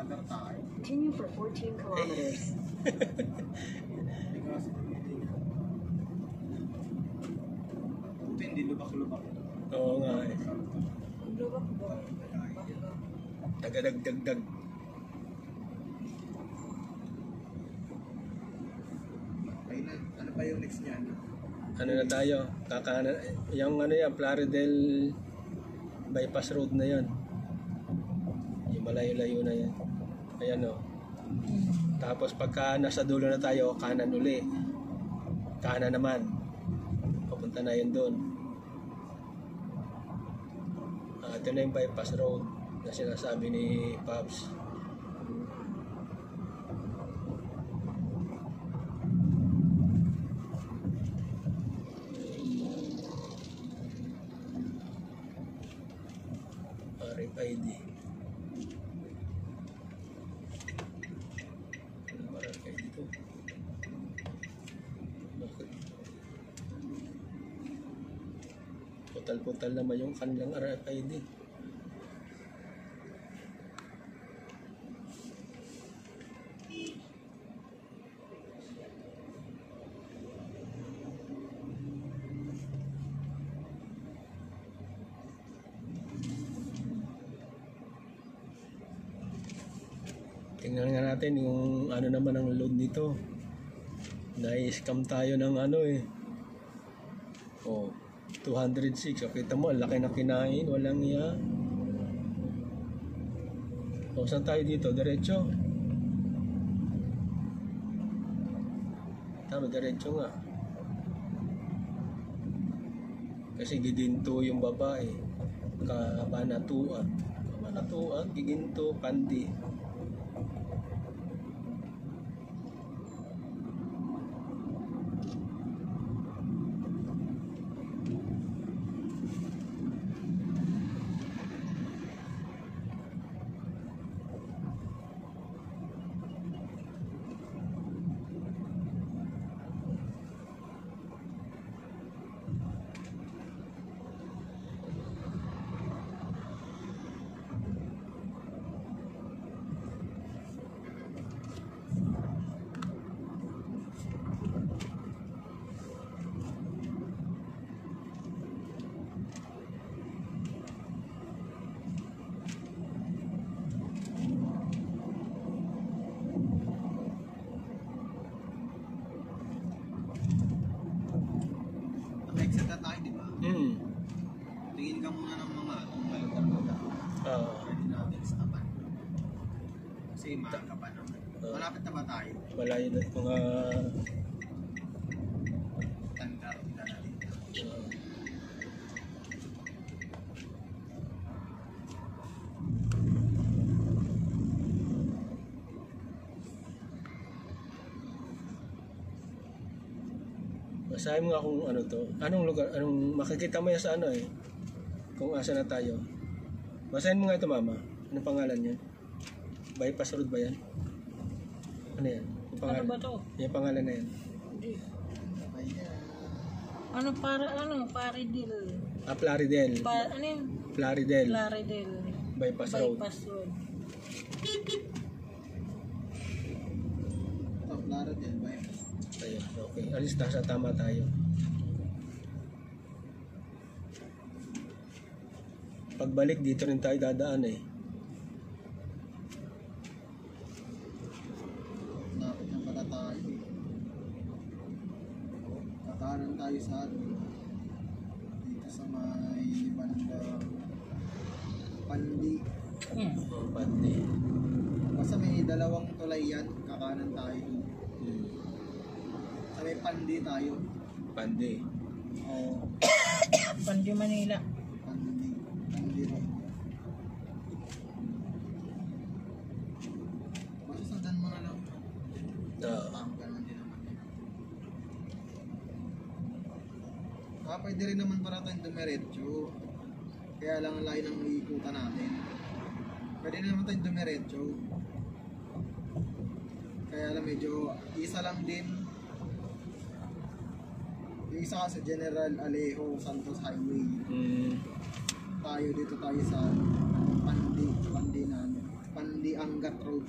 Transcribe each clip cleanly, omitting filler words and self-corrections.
Vlogger tayo. Continue for 14 kilometers. Hindi lubak-lubak. Oo nga eh. Lubak ba? Tagadagdagdag. Ayun, ano pa yung next niyan? Ano na tayo? Kakanan. Yung ano yan, Plaridel bypass road na yan. Yung malayo-layo na yan. Ayan o. Tapos pagka nasa dulo na tayo, kanan uli. Kanan naman. Papunta na yun doon. Ito na yung bypass road na sinasabi ni Pops. RFID. Ano ba RFID ito? Bakit? Putal-putal naman yung kanilang RFID. Tingnan nga natin yung ano naman ang load nito. Na-scam tayo ng ano eh. Oh, 206. O, kita mo, ang laki na kinain. Walang iya. O, saan tayo dito? Diretso. Tama, diretso nga. Kasi gidinto yung babae. Kabanatuan. Kabanatuan, giginto, pandi. Exit na tayo, di ba? Tingin ka muna ng mga lugar-lugar. Pwede natin stopan. Kasi maaga pa naman. Malapit na ba tayo? Malayo na mga Tanda rin na natin. Basahin mo nga kung ano to. Anong lugar? Anong makikita mo yan sa ano eh. Kung asa na tayo. Basahin mo nga ito, mama. Anong pangalan niya? Bypass road ba yan? Ano yan? Yung pangalan, Ano ba to? yung pangalan na yan. Hindi. Ano para ano? Plaridel. Plaridel. Ano yun? Plaridel. Plaridel. Bypass road. Bypass road. Ito, Plaridel ba yun? Ayun, okay. Alis na sa tama tayo. Pagbalik dito rin tayo dadaan eh. Lapit na pala tayo. Kakanan tayo sa dito sa may banda Pandi. Pandi. Basta may dalawang tulay yan, kakanan tayo. Sa may Pandi tayo. Pandi. Oo, Pandi, Manila. Pandi rin. Basta sundan mo na lang. Ganun din naman yan. Pwede rin naman para tayong dumiretso. Kaya lang ang layo ng ikutan natin. Pwede naman tayong dumiretso. Kaya lang medyo isa lang din. Yung isa kasi General Alejo Santos Highway. Tayo dito tayo sa Pandi namin. Pandiangat Road.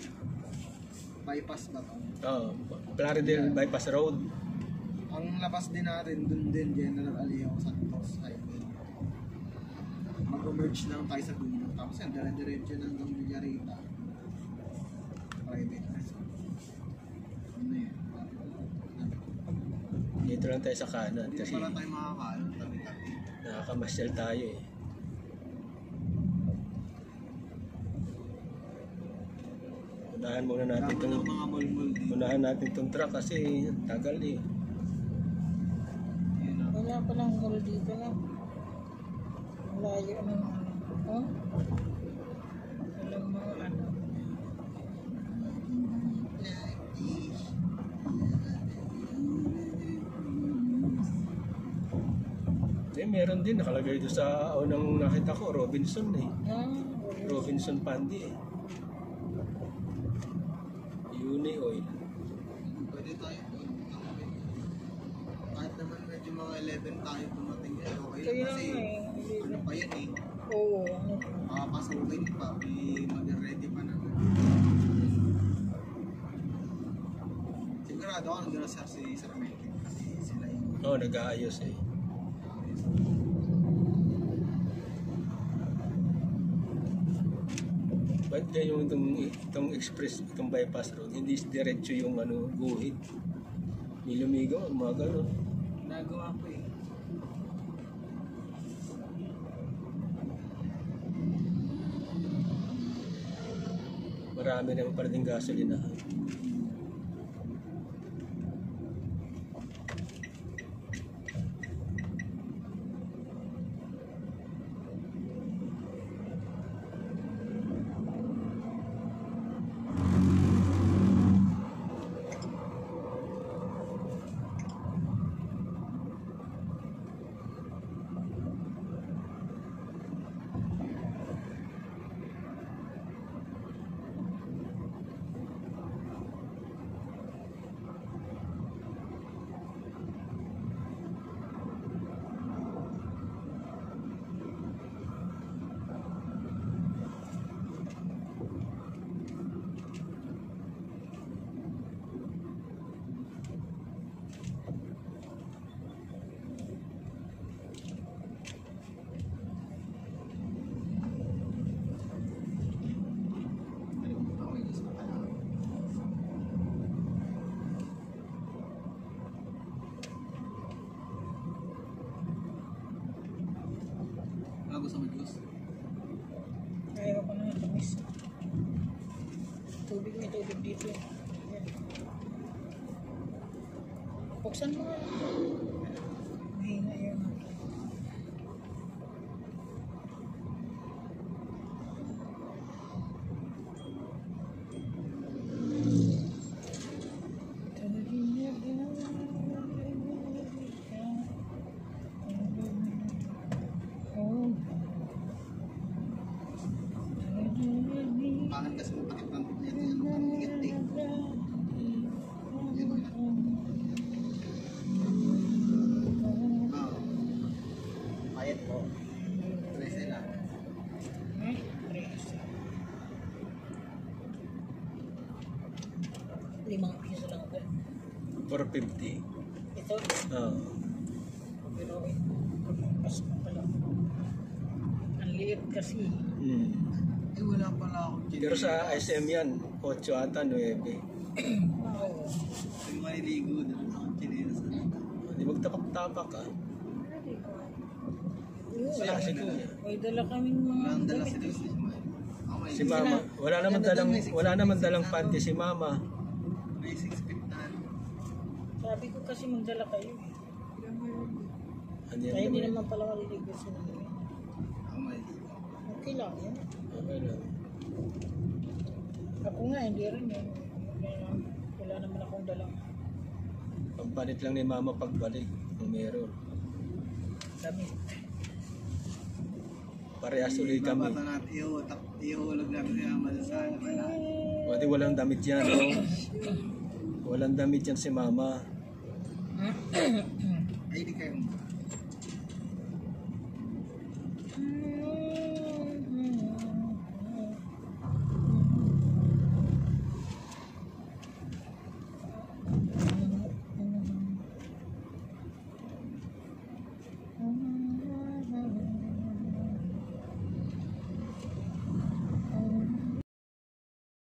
Bypass ba to? Plaridel Bypass Road. Ang labas din natin, dun din, General Aliao Santos Highway. Mag-merge lang tayo sa dulo. Tapos yan, dire-diretso ng Villarita. Private resort. Ano yan? Dito lang tayo sa kanan Hindi kasi pala tayo makakaano, tabi-tabi. nakakamasyal tayo eh. Unahan muna natin Tama itong ng mga mall-mall dito. unahan natin itong truck kasi tagal eh. Yun ang Wala palang mall dito na. Malayo ng ano. Oh? Walang mga ano. Meron din nakalagay doon sa unang nakita ko, Robinson eh. Ah, Robinson Pandi eh. Uni Oil. pwede tayo. Kahit naman medyo mga 11 tayo pumating ngayon. Okay lang Kaya kasi nga eh. ano pa yan eh. Oo, ano. Makapasukin pa. Mag-ready pa naman. Sigurado ako nandun na si Sir Melvin kasi sila yung Oo, nag-aayos eh. Ba't kaya yung itong express, itong bypass road, hindi diretso yung ano, guhit. Nilumigaw, mga gano'n. nagawa ko eh. Marami naman pa rin gasolina. Gusto mo juice? Ayaw ko na tamis. Tubig, may tubig dito. Yan. Buksan mo nga. Mahina yun. Pangan kasi mapatik ng ito yung bigat eh. Yun na. Payat po. 13 lang. Eh, tres. 5 piso lang ako. 450. Ito, pero pas pa pala. Ang liit kasi. Eh wala pala akong chinelas. Pero sa SM yan, 8 ata, 9. Oo. Yung maliligo na akong chinelas. Hindi magtapak-tapak ah. Wala si Kuya. May dala kaming mga Walang dala damit. si Ismael. Okay. Si Mama, wala naman dalang panty si Mama. May 6 feet na. Sabi ko kasi magdala kayo. Hindi Kaya hindi naman. naman pala maliligo sila. Ako maliligo. Okay lang yan. Okay lang. Ako nga, hindi rin yan. Wala naman akong dalang Pagpalit lang ni Mama pagbalik. Kung meron. damit. Parehas ulit kami. Babata natin, ihulog natin yung ama sa ano ba na. Pati walang damit yan. No? Walang damit yan si Mama.